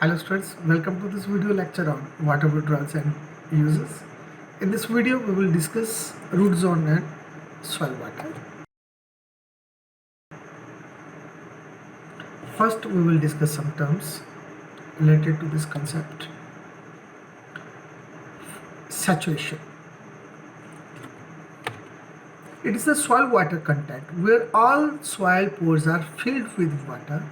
Hello students, welcome to this video lecture on water withdrawals and uses. In this video we will discuss root zone and soil water. First we will discuss some terms related to this concept. Saturation. It is the soil water content where all soil pores are filled with water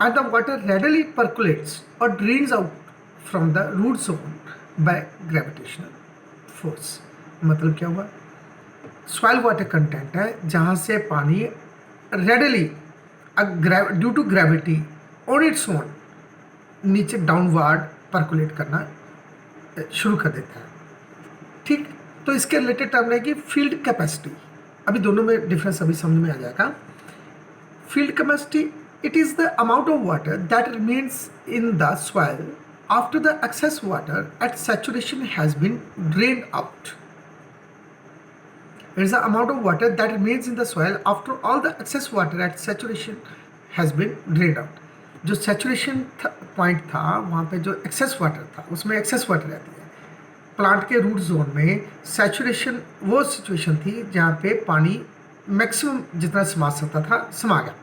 and the water readily percolates or drains out from the root zone by gravitational force. मतलब क्या हुआ? Soil water content है जहाँ से पानी readily due to gravity on its own नीचे downward percolate करना शुरू कर देता है. ठीक, तो इसके रिलेटेड टर्म है कि फील्ड कैपेसिटी. अभी दोनों में डिफरेंस अभी समझ में आ जाएगा. Field capacity, it is the amount of water that remains in the soil after the excess water at saturation has been drained out. It is the amount of water that remains in the soil after all the excess water at saturation has been drained out. जो saturation point था वहाँ पे जो excess water था उसमें excess water रहती है. Plant के रूट जोन में saturation वो सिचुएशन थी जहाँ पे पानी मैक्सिमम जितना समा सकता था समा गया.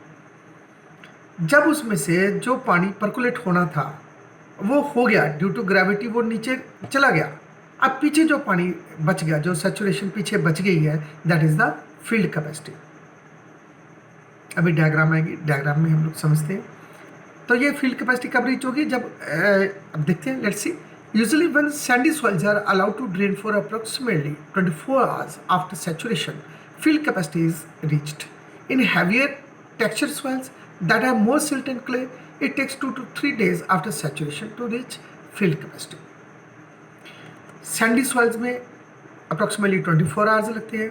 जब उसमें से जो पानी परकुलेट होना था वो हो गया ड्यू टू ग्रेविटी, वो नीचे चला गया. अब पीछे जो पानी बच गया, जो सैचुरेशन पीछे बच गई है, that is the field capacity. अभी डायग्राम आएगी, डायग्राम में हम लोग समझते हैं. तो ये फील्ड कैपेसिटी कब रीच होगी? जब अब देखते हैं, let's see. Usually when sandy soils are allowed to drain for approximately 24 hours after saturation, field capacity is reached. In heavier texture soils that have more silt and clay, it takes 2 to 3 days after saturation to reach field capacity. Sandy soils में approximately 24 hours लगते हैं.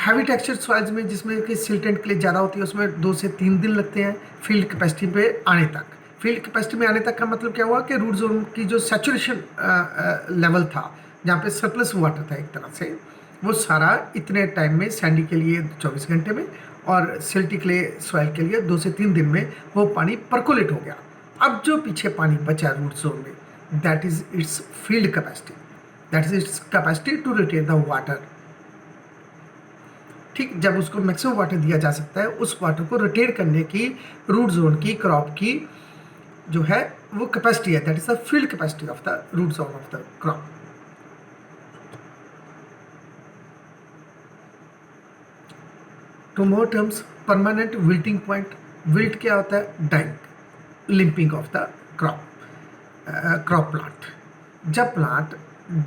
Heavy texture soils में जिसमें कि silt and clay ज़्यादा होती है उसमें 2 से 3 दिन लगते हैं फील्ड कैपेसिटी पे आने तक. फील्ड कैपेसिटी में आने तक का मतलब क्या हुआ कि रूट जोन की जो सैचुरेशन लेवल था, जहाँ पे सरप्लस वाटर था एक तरह से, वो सारा इतने टाइम में सैंडी के लिए 24 घंटे में और सिल्टी क्ले सॉइल के लिए 2 से 3 दिन में वो पानी परकोलेट हो गया. अब जो पीछे पानी बचा रूट जोन में, that is its field capacity, that is its capacity to retain the water. ठीक, जब उसको मैक्सिमम वाटर दिया जा सकता है, उस वाटर को रिटेन करने की रूट जोन की, क्रॉप की जो है वो कैपेसिटी है, that is the field capacity of the root zone of the crop. Two more terms, permanent wilting point. Wilt क्या होता है? Dying, limping of the crop plant. जब प्लांट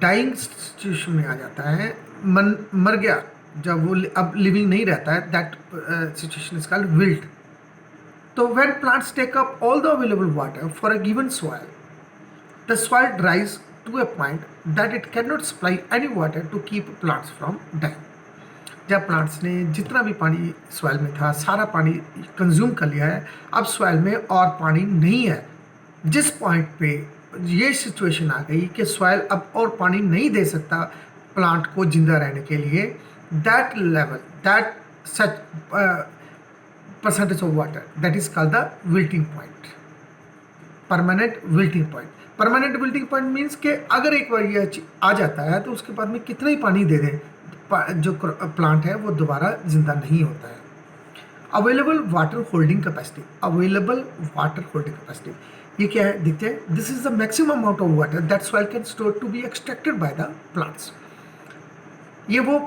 डाइंग सिचुएशन में आ जाता है, मर गया, जब वो अब लिविंग नहीं रहता है, that situation is called wilt. तो when plants take up all the available water for a given soil, the soil dries to a point that it can not supply any water to keep plants from dying. जब plants ने जितना भी पानी soil में था सारा पानी consume कर लिया है, अब सॉइल में और पानी नहीं है. जिस पॉइंट पे ये सिचुएशन आ गई कि सॉइल अब और पानी नहीं दे सकता प्लांट को जिंदा रहने के लिए, that level, that such percentage of water, that is called the wilting point, permanent wilting point. Permanent wilting point means कि अगर एक बार ये आ जाता है तो उसके बाद में कितना ही पानी दे दें, जो प्लांट है वो दोबारा जिंदा नहीं होता है. Available water holding capacity, available water holding capacity ये क्या है? देखते हैं. This is the maximum amount of water that soil can store to be extracted by the plants. ये वो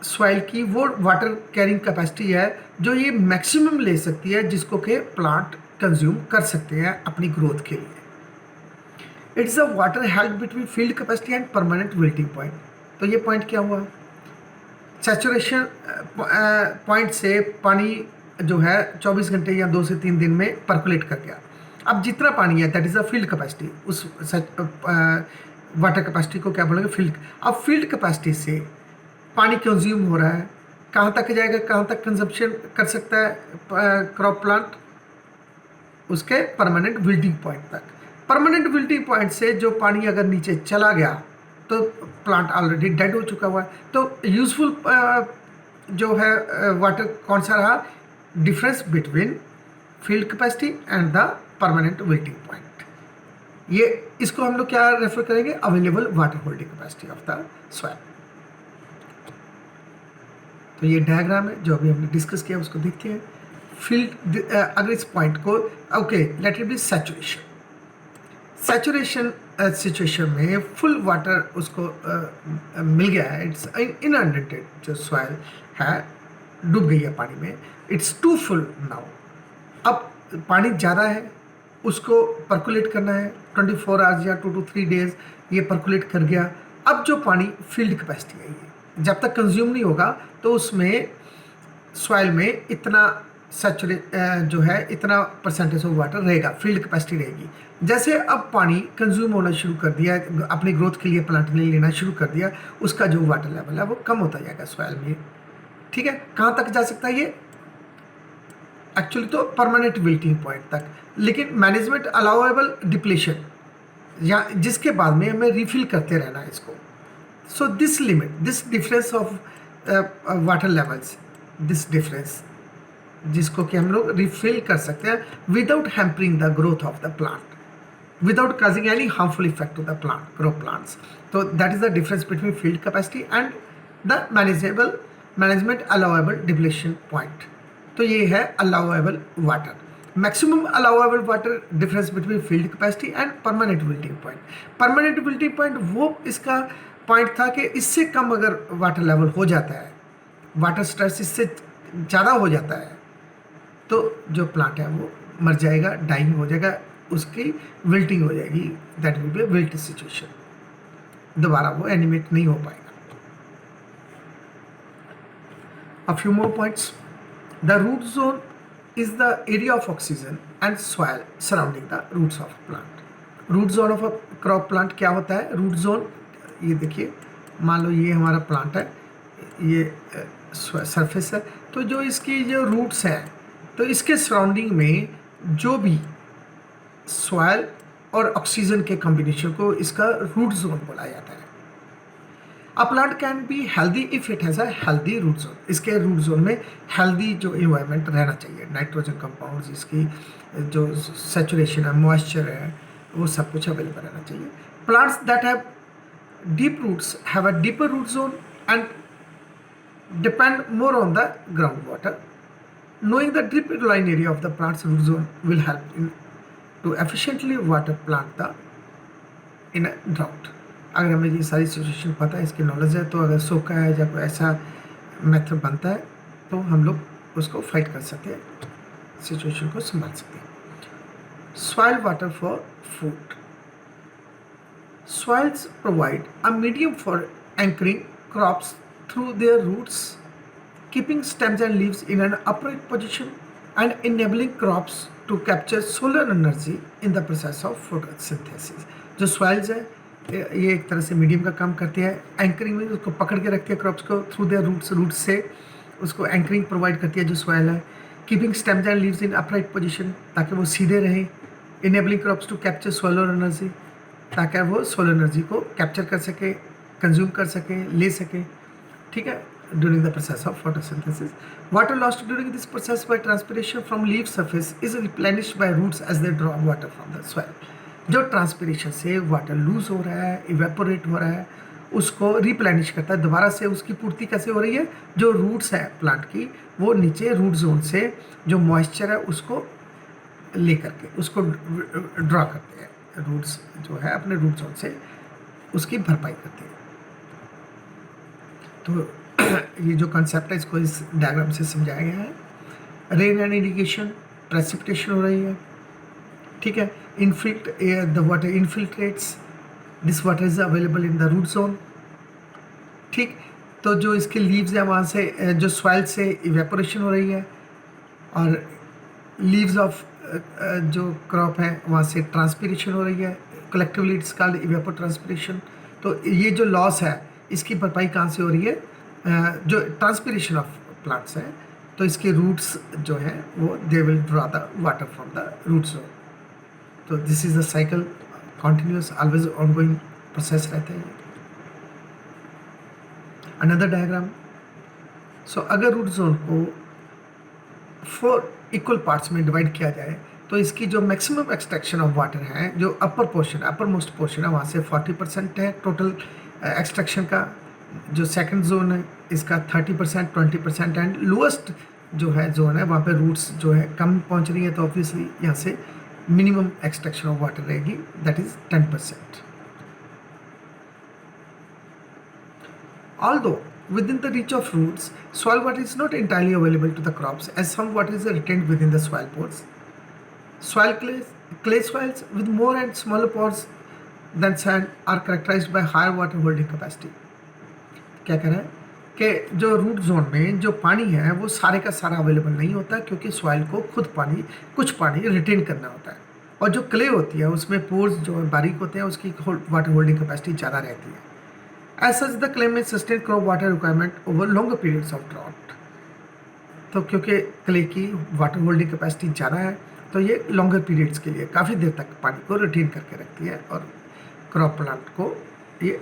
सॉइल की वो वाटर कैरिंग कैपेसिटी है जो ये मैक्सिमम ले सकती है, जिसको कि प्लांट कंज्यूम कर सकते हैं अपनी ग्रोथ के लिए. It's the water held between field capacity and permanent wilting point. तो ये पॉइंट क्या हुआ? सैचुरेशन पॉइंट से पानी जो है 24 घंटे या 2 से 3 दिन में परकुलेट कर गया. अब जितना पानी है that is the field capacity. उस वाटर कैपेसिटी को क्या बोलेंगे? फील्ड. अब फील्ड कैपेसिटी से पानी कंज्यूम हो रहा है, कहाँ तक जाएगा, कहाँ तक कंजप्शन कर सकता है क्रॉप प्लांट? उसके परमानेंट विल्टिंग पॉइंट तक. परमानेंट विल्टिंग पॉइंट से जो पानी अगर नीचे चला गया तो प्लांट ऑलरेडी डेड हो चुका हुआ है. तो यूजफुल जो है वाटर कौन सा रहा? Difference between field capacity and the permanent wilting point. ये इसको हम लोग क्या रेफर करेंगे, available water holding capacity of the soil. तो ये डायग्राम है जो अभी हमने डिस्कस किया, उसको देखते हैं। फील्ड अगर इस पॉइंट को, okay let it be saturation. Saturation situation में फुल वाटर उसको मिल गया है, इट्स इनअंडेंटेड, जो सॉइल है डूब गई है पानी में, इट्स टू फुल नाउ। अब पानी ज़्यादा है, उसको पर्कुलेट करना है 24 आवर्स या 2 to 3 डेज, ये पर्कुलेट कर गया। अब जो पानी फील्ड कैपेसिटी है, ये जब तक कंज्यूम नहीं होगा तो उसमें सॉइल में इतना जो है इतना परसेंटेज ऑफ वाटर रहेगा, फील्ड कैपेसिटी रहेगी। जैसे अब पानी कंज्यूम होना शुरू कर दिया, अपनी ग्रोथ के लिए प्लांट ने लेना शुरू कर दिया, उसका जो वाटर लेवल है वो कम होता जाएगा सॉइल में। ठीक है, कहाँ तक जा सकता है ये, एक्चुअली तो परमानेंट विल्टिंग पॉइंट तक, लेकिन मैनेजमेंट अलाउएबल डिप्लेशन, या जिसके बाद में हमें रिफिल करते रहना है इसको। So this limit, this difference of water levels, this difference जिसको कि हम लोग रिफिल कर सकते हैं without hampering the growth of the plant, without causing any harmful effect to the plant, grow plants. So that is the difference between field capacity and the management allowable depletion point. तो ये है allowable water, maximum allowable water difference between field capacity and permanent wilting point. Permanent wilting point वो इसका point था कि इससे कम अगर water level हो जाता है, वाटर स्ट्रेस इससे ज़्यादा हो जाता है, तो जो प्लांट है वो मर जाएगा, डाइंग हो जाएगा, उसकी विल्टिंग हो जाएगी, that will be a wilt situation, दोबारा वो एनिमेट नहीं हो पाएगा। A few more points, the root zone is the area of oxygen and soil surrounding the roots of plant. Root zone of a crop plant क्या होता है, root zone, ये देखिए मान लो ये हमारा प्लांट है, ये सरफेस है, तो जो इसकी जो रूट्स हैं, तो इसके सराउंडिंग में जो भी सॉइल और ऑक्सीजन के कॉम्बिनेशन को इसका रूट जोन बोला जाता है। A plant can be healthy if it has a healthy root zone. इसके रूट जोन में हेल्दी जो इन्वायरमेंट रहना चाहिए, नाइट्रोजन कंपाउंड्स, इसकी जो सैचुरेशन है, मॉइस्चर है, वो सब कुछ अवेलेबल रहना चाहिए। Plants that have deep roots have a deeper root zone and depend more on the ground water. Knowing the drip line area of the plant's root zone will help in to efficiently water plant the in a drought. अगर हमें ये सारी situation पता है, इसकी knowledge है, तो अगर सूखा है या कोई ऐसा मेथड बनता है तो हम लोग उसको फाइट कर सकते हैं, सिचुएशन को संभाल सकते हैं। Soil water for food. Soils provide a medium for anchoring crops through their roots, keeping stems and leaves in an upright position and enabling crops to capture solar energy in the process of photosynthesis. जो soils है ये एक तरह से medium का काम करते हैं, एंकरिंग में उसको पकड़ के रखते हैं क्रॉप्स को थ्रू देयर रूट्स से उसको एंकरिंग प्रोवाइड करती है जो सॉइल है। Keeping stems and leaves in upright position, ताकि वो सीधे रहें। Enabling crops to capture solar energy, ताकि वो सोलर एनर्जी को कैप्चर कर सके, कंज्यूम कर सके, ले सके। ठीक है, during the process of photosynthesis. Water lost during this process by transpiration from leaf surface is replenished by roots as they draw water from the soil. जो ट्रांसपिरेशन से वाटर लूज हो रहा है, इवेपोरेट हो रहा है, उसको रिप्लेनिश करता है, दोबारा से उसकी पूर्ति कैसे हो रही है, जो रूट्स है प्लांट की, वो नीचे रूट जोन से जो मॉइस्चर है उसको लेकर के उसको ड्रॉ करते हैं, रूट्स जो है अपने रूट जोन से उसकी भरपाई करते हैं। तो ये जो कंसेप्ट है इसको इस डायग्राम से समझाया गया है। रेन एंड इरिगेशन, प्रेसिपिटेशन हो रही है, ठीक है, the water infiltrates, this water is available in the root zone. ठीक, तो जो इसके लीव्स हैं वहाँ से जो सॉइल से इवेपोरेशन हो रही है, और लीव्स ऑफ जो क्रॉप है वहाँ से ट्रांसपिरेशन हो रही है, कलेक्टिवली इट्स कॉल्ड इवेपोट्रांसपिरेशन। तो ये जो लॉस है इसकी भरपाई कहाँ से हो रही है, जो ट्रांसपिरेशन ऑफ प्लांट्स है, तो इसके रूट्स जो हैं वो they will draw the water from the root zone. तो this is the cycle, continuous always ongoing process रहता है। अनदर डायग्राम, सो अगर रूट जोन को 4 इक्वल पार्ट्स में डिवाइड किया जाए, तो इसकी जो मैक्सिमम एक्सट्रैक्शन ऑफ वाटर है, जो अपर मोस्ट पोर्शन है, वहाँ से 40% है टोटल एक्सट्रैक्शन का। जो सेकंड जोन है इसका 30%, 20% एंड लोएस्ट जो है जोन है वहाँ पे रूट्स जो है कम पहुँच रही है, तो ऑब्वियसली यहाँ से मिनिमम एक्सट्रैक्शन ऑफ वाटर रहेगी, that is 10%. Although within the reach of roots, soil water is not entirely available to the crops, as some water is retained within the soil pores. Clay soils with more and smaller pores than sand are characterized by higher water holding capacity. क्या कह रहा है कि जो root zone में जो पानी है वो सारे का सारा अवेलेबल नहीं होता, क्योंकि सॉइल को खुद कुछ पानी रिटेन करना होता है, और जो क्ले होती है उसमें पोर्स जो बारीक होते हैं उसकी वाटर होल्डिंग कैपेसिटी ज़्यादा रहती है. As such, the clay may sustain crop water requirement over longer periods of drought. तो क्योंकि क्ले की वाटर होल्डिंग कैपेसिटी ज़्यादा है, तो ये लॉन्गर पीरियड्स के लिए काफ़ी देर तक पानी को रिटेन करके रखती है, और क्रॉप प्लांट को ये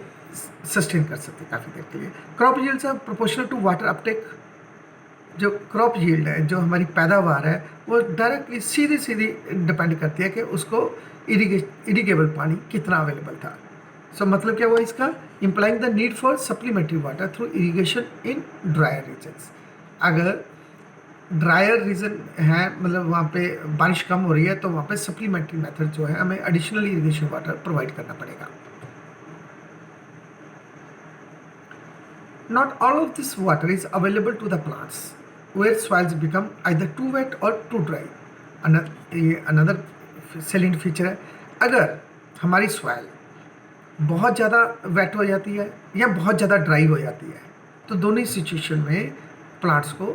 सस्टेन कर सकती है काफ़ी देर के लिए. Crop yields are proportional to water uptake. जो क्रॉप यील्ड है, जो हमारी पैदावार है, वो डायरेक्टली सीधी डिपेंड करती है कि उसको इरिगेबल पानी कितना अवेलेबल था. सो मतलब क्या हुआ इसका, implying the need for supplementary water through irrigation in drier regions. अगर ड्रायर रीजन है, मतलब वहाँ पे बारिश कम हो रही है, तो वहाँ पे सप्लीमेंट्री मेथड जो है हमें एडिशनल इरिगेशन वाटर प्रोवाइड करना पड़ेगा. Not all of this water is available to the plants where soils become either too wet और too dry. Another salient feature है, अगर हमारी सॉइल बहुत ज़्यादा वेट हो जाती है या बहुत ज़्यादा ड्राई हो जाती है, तो दोनों ही सिचुएशन में प्लांट्स को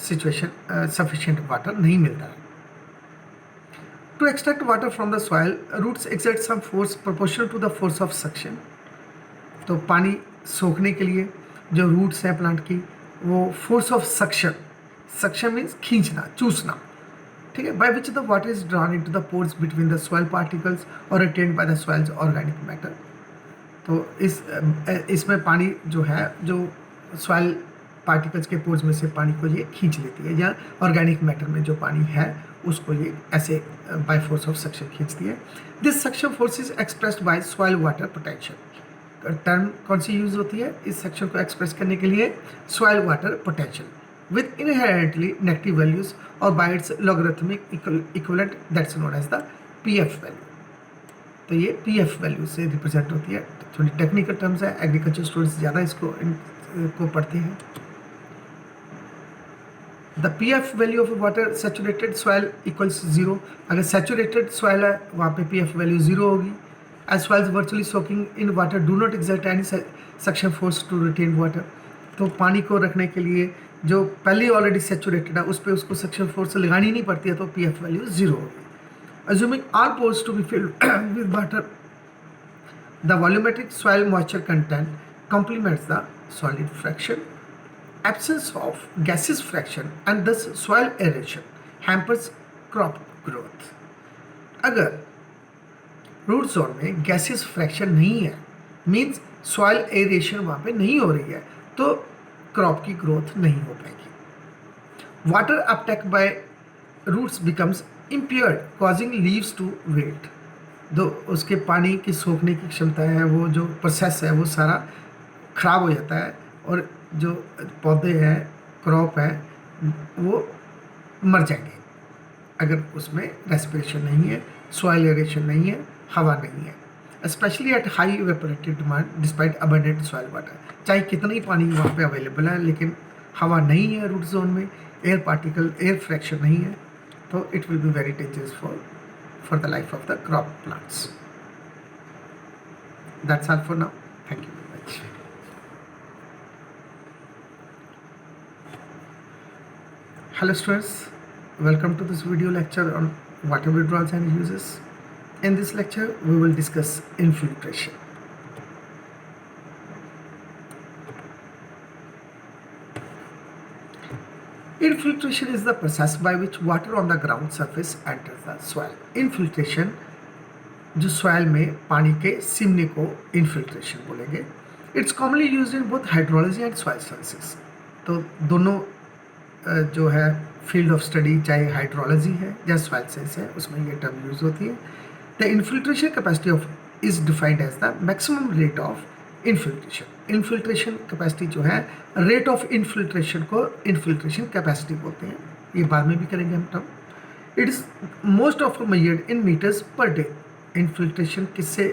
सफिशिएंट वाटर नहीं मिलता है. To extract water from the soil, roots exert some force proportional to the force of suction. तो पानी सोखने के लिए जो रूट्स हैं प्लांट की, वो फोर्स ऑफ सक्शन मीन्स खींचना, चूसना, ठीक है, by which the water is drawn into the pores between the soil particles और retained by the soil's organic matter. तो इसमें पानी जो है, जो सॉइल पार्टिकल्स के पोर्स में से पानी को ये खींच लेती है, या ऑर्गेनिक मैटर में जो पानी है उसको ये ऐसे बाय फोर्स ऑफ सक्शन खींचती है. This suction force is expressed by soil water potential. Term कौन सी यूज होती है इस सेक्शन को एक्सप्रेस करने के लिए, soil water potential with inherently negative values or by its logarithmic equivalent, that's known as the PF value. तो ये PF वैल्यू से रिप्रेजेंट होती है. थोड़ी टेक्निकल टर्म्स है, एग्रीकल्चर स्टूडेंट्स ज़्यादा इसको पढ़ते हैं. The PF value of water saturated soil equals 0. अगर सैचुरेटेड सॉइल है वहाँ पे PF वैल्यू 0 होगी. As soils virtually soaking in water do not exert any suction force to retain water. तो पानी को रखने के लिए जो पहले ऑलरेडी सैचुरेटेड है उस पर उसको सक्शन फोर्स लगानी नहीं पड़ती है, तो PF वैल्यू 0 होगी. Assuming all pores to be filled with water, the volumetric soil moisture content complements the solid fraction. Absence of gaseous fraction and thus soil aeration hampers crop growth. अगर root zone में gaseous fraction नहीं है, means soil aeration वहाँ पे नहीं हो रही है, तो क्रॉप की ग्रोथ नहीं हो पाएगी. Water uptake by roots becomes impaired causing leaves to wilt. तो उसके पानी की सोखने की क्षमता है, वो जो प्रोसेस है वो सारा ख़राब हो जाता है, और जो पौधे हैं, क्रॉप है, वो मर जाएंगे अगर उसमें रेस्पिरेशन नहीं है, सॉइल एरेशन नहीं है, हवा नहीं है. Specially at high evaporative demand despite abundant soil water. चाहे कितना ही पानी वहाँ पे अवेलेबल है, लेकिन हवा नहीं है रूट जोन में, एयर फ्रैक्शन नहीं है, so it will be very dangerous for the life of the crop plants. That's all for now. Thank you very much. Hello students, welcome to this video lecture on water withdrawals and uses. In this lecture we will discuss infiltration. Infiltration is the process by which water on the ground surface enters the soil. Infiltration जो soil में पानी के सिमने को infiltration बोलेंगे. It's commonly used in both hydrology and soil sciences. तो दोनों जो है फील्ड ऑफ स्टडी चाहे हाइड्रोलॉजी है या सॉइल साइंस है, उसमें ये टर्म यूज होती है। The infiltration capacity of is defined as the maximum rate of infiltration. Infiltration capacity जो है, रेट ऑफ इन्फिल्ट्रेशन को इन्फिल्ट्रेशन कैपेसिटी बोलते हैं, ये बाद में भी करेंगे हम term. It is most of measured in metres per day. Infiltration किससे,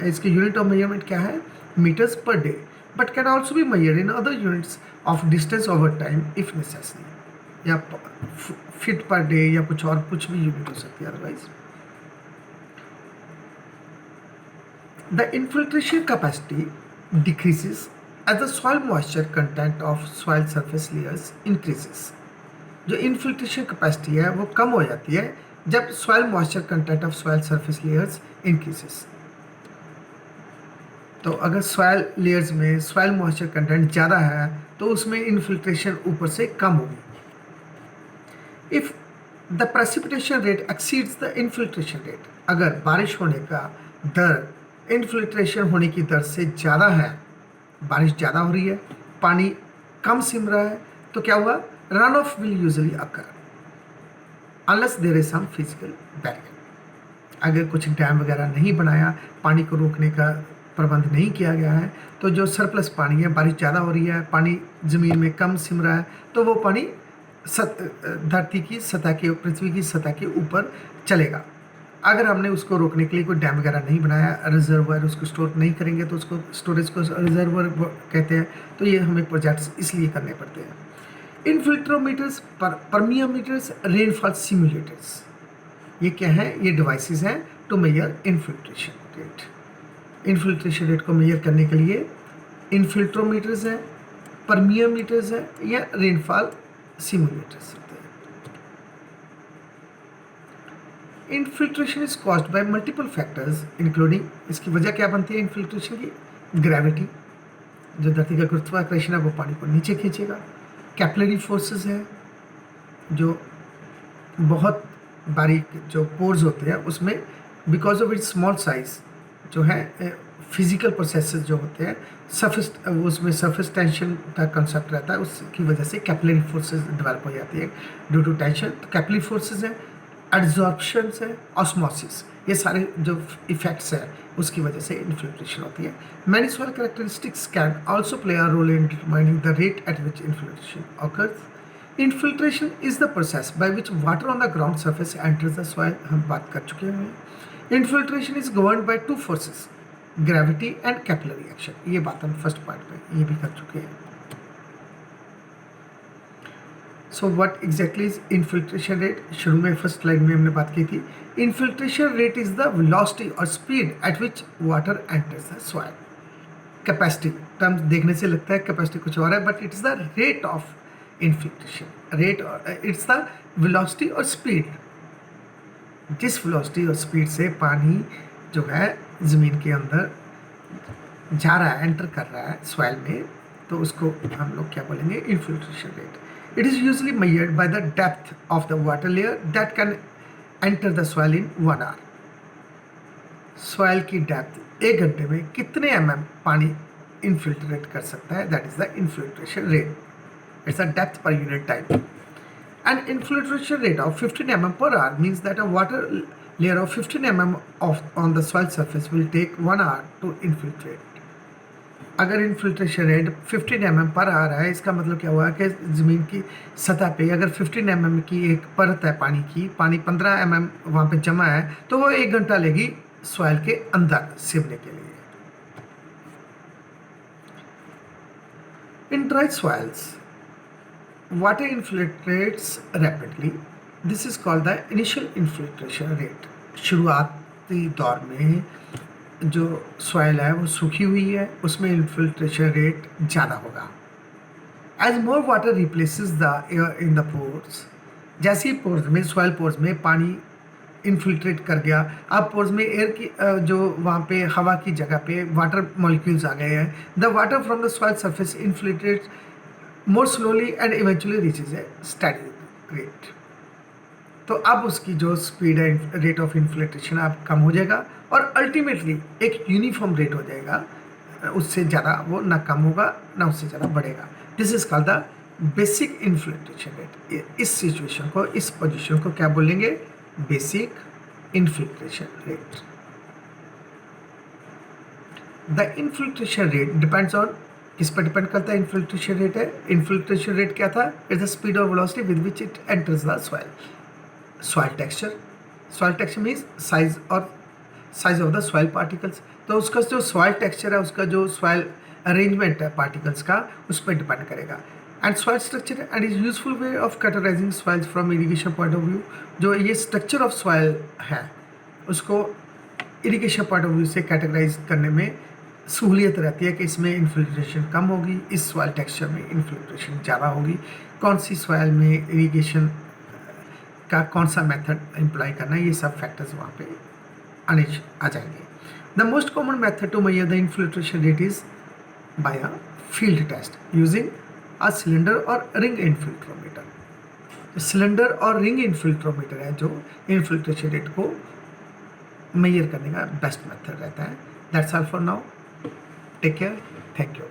इसकी यूनिट ऑफ मेजरमेंट क्या है, metres per day, but can also be measured in other units of distance over time if necessary, या feet per day या कुछ भी unit हो सकती है otherwise. The infiltration capacity decreases as the soil moisture content of soil surface layers increases। जो infiltration capacity है वो कम हो जाती है जब soil moisture content of soil surface layers increases। तो अगर soil layers में soil moisture content ज़्यादा है तो उसमें infiltration ऊपर से कम होगी। If the precipitation rate exceeds the infiltration rate, अगर बारिश होने का दर इन्फिल्ट्रेशन होने की दर से ज़्यादा है, बारिश ज़्यादा हो रही है, पानी कम सिम रहा है, तो क्या हुआ, run off will usually occur unless there is some physical barrier. अगर कुछ डैम वगैरह नहीं बनाया, पानी को रोकने का प्रबंध नहीं किया गया है, तो जो सरप्लस पानी है, बारिश ज़्यादा हो रही है, पानी ज़मीन में कम सिम रहा है, तो वो पानी धरती की सतह के, पृथ्वी की सतह के ऊपर चलेगा। अगर हमने उसको रोकने के लिए कोई डैम वगैरह नहीं बनाया, रिजर्वर उसको स्टोर नहीं करेंगे, तो उसको स्टोरेज को रिजर्वर कहते हैं। तो ये हमें प्रोजेक्ट्स इसलिए करने पड़ते हैं। इनफिल्ट्रोमीटर्स, परमियोमीटर्स, रेनफॉल सिमुलेटर्स, ये क्या है, ये डिवाइसेस हैं to measure infiltration rate. Infiltration rate को मेजर करने के लिए इनफिल्ट्रोमीटर्स हैं, परमियोमीटर्स हैं या rainfall simulators. Infiltration is caused by multiple factors including, इसकी वजह क्या बनती है इनफिल्ट्रेशन की, ग्रेविटी, जो धरती का गुरुत्वाकर्षण है वो पानी को नीचे खींचेगा। कैपिलरी फोर्सेस है, जो बहुत बारीक जो पोर्स होते हैं उसमें because of its small size जो है फिजिकल प्रोसेसेस जो होते हैं, सरफेस, उसमें सरफेस टेंशन का कंसेप्ट रहता है, उसकी वजह से कैपिलरी फोर्सेस डेवलप हो जाती है ड्यू टू टेंशन। तो कैपिलरी फोर्सेस है, एड्जॉर्प्शंस है, ऑस्मोसिस, ये सारे जो इफेक्ट्स हैं उसकी वजह से इन्फिल्ट्रेशन होती है। Many soil characteristics can also play a role in determining the rate at which infiltration occurs. Infiltration is the process by which water on the ground surface enters the soil, हम बात कर चुके हैं। Infiltration is governed by two forces, gravity and capillary action, ये बात हम first part में ये भी कर चुके हैं। So what exactly is infiltration rate, शुरू में फर्स्ट स्लाइड में हमने बात की थी। Infiltration rate is the velocity और speed at which water enters the soil. Capacity term देखने से लगता है कैपेसिटी कुछ और है, but it's the rate of infiltration, rate it's the velocity और स्पीड, जिस वेलोसिटी और स्पीड से पानी जो है ज़मीन के अंदर जा रहा है, एंटर कर रहा है सॉइल में, तो उसको हम लोग क्या बोलेंगे, infiltration rate. It is usually measured by the depth of the water layer that can enter the soil in 1 hour. Soil की डेप्थ 1 घंटे में कितने mm पानी इनफिल्ट्रेट कर सकता है, that is the infiltration rate. It's a depth per unit time. An infiltration rate of 15 mm per hour means that a water layer of 15 mm on the soil surface will take 1 hour to infiltrate. अगर infiltration rate 15 mm पर आ रहा है, इसका मतलब क्या हुआ कि ज़मीन की सतह पे अगर 15 mm की एक परत है पानी की, पानी 15 mm वहाँ पे जमा है, तो वो 1 घंटा लेगी सॉइल के अंदर सिमने के लिए। In dry soils water infiltrates rapidly, this is called the initial infiltration rate. शुरुआती दौर में जो सॉइल है वो सूखी हुई है, उसमें इन्फिल्ट्रेशन रेट ज़्यादा होगा। As more water replaces the air in the pores, जैसे ही पोर्स में, सॉइल पोर्स में पानी इन्फिल्ट्रेट कर गया, अब पोर्स में एयर की जो वहाँ पे हवा की जगह पे वाटर मॉलिक्यूल्स आ गए हैं, the water from the soil surface infiltrate more slowly and eventually reaches a static rate. तो अब उसकी जो स्पीड है, रेट ऑफ इन्फिल्ट्रेशन अब कम हो जाएगा और अल्टीमेटली एक यूनिफॉर्म रेट हो जाएगा, उससे ज़्यादा वो ना कम होगा ना उससे ज़्यादा बढ़ेगा। This is called the basic infiltration rate, इस सिचुएशन को, इस पोजीशन को क्या बोलेंगे? Basic infiltration rate. The infiltration rate depends on, किस पर डिपेंड करता है? इन्फिल्ट्रेशन रेट है, इन्फिल्ट्रेशन रेट क्या था? इज द स्पीड और velocity with which it enters the soil. Soil texture, soil texture means size और size of the soil particles. तो उसका जो सॉइल टेक्सचर है, उसका जो सॉइल अरेंजमेंट है पार्टिकल्स का, उस पर डिपेंड करेगा। And soil structure and is useful way of categorising soils from irrigation point of view. जो ये स्ट्रक्चर ऑफ सॉइल है, उसको इरिगेशन पॉइंट ऑफ व्यू से कैटेगराइज करने में सहूलियत रहती है कि इसमें इन्फिल्ट्रेशन कम होगी, इस सॉइल टेक्सचर में इन्फिल्ट्रेशन ज़्यादा होगी, कौन सी सॉइल में इरिगेशन का कौन सा मेथड इम्प्लाई करना है, ये सब फैक्टर्स वहाँ पे आ जाएंगे। The most common method to measure the infiltration rate is by a field test using a cylinder और रिंग इन्फिल्ट्रोमीटर। सिलेंडर और रिंग इन्फिल्ट्रोमीटर है जो इन्फिल्ट्रेशन रेट को मेजर करने का बेस्ट मेथड रहता है। That's all for now, take care, thank you.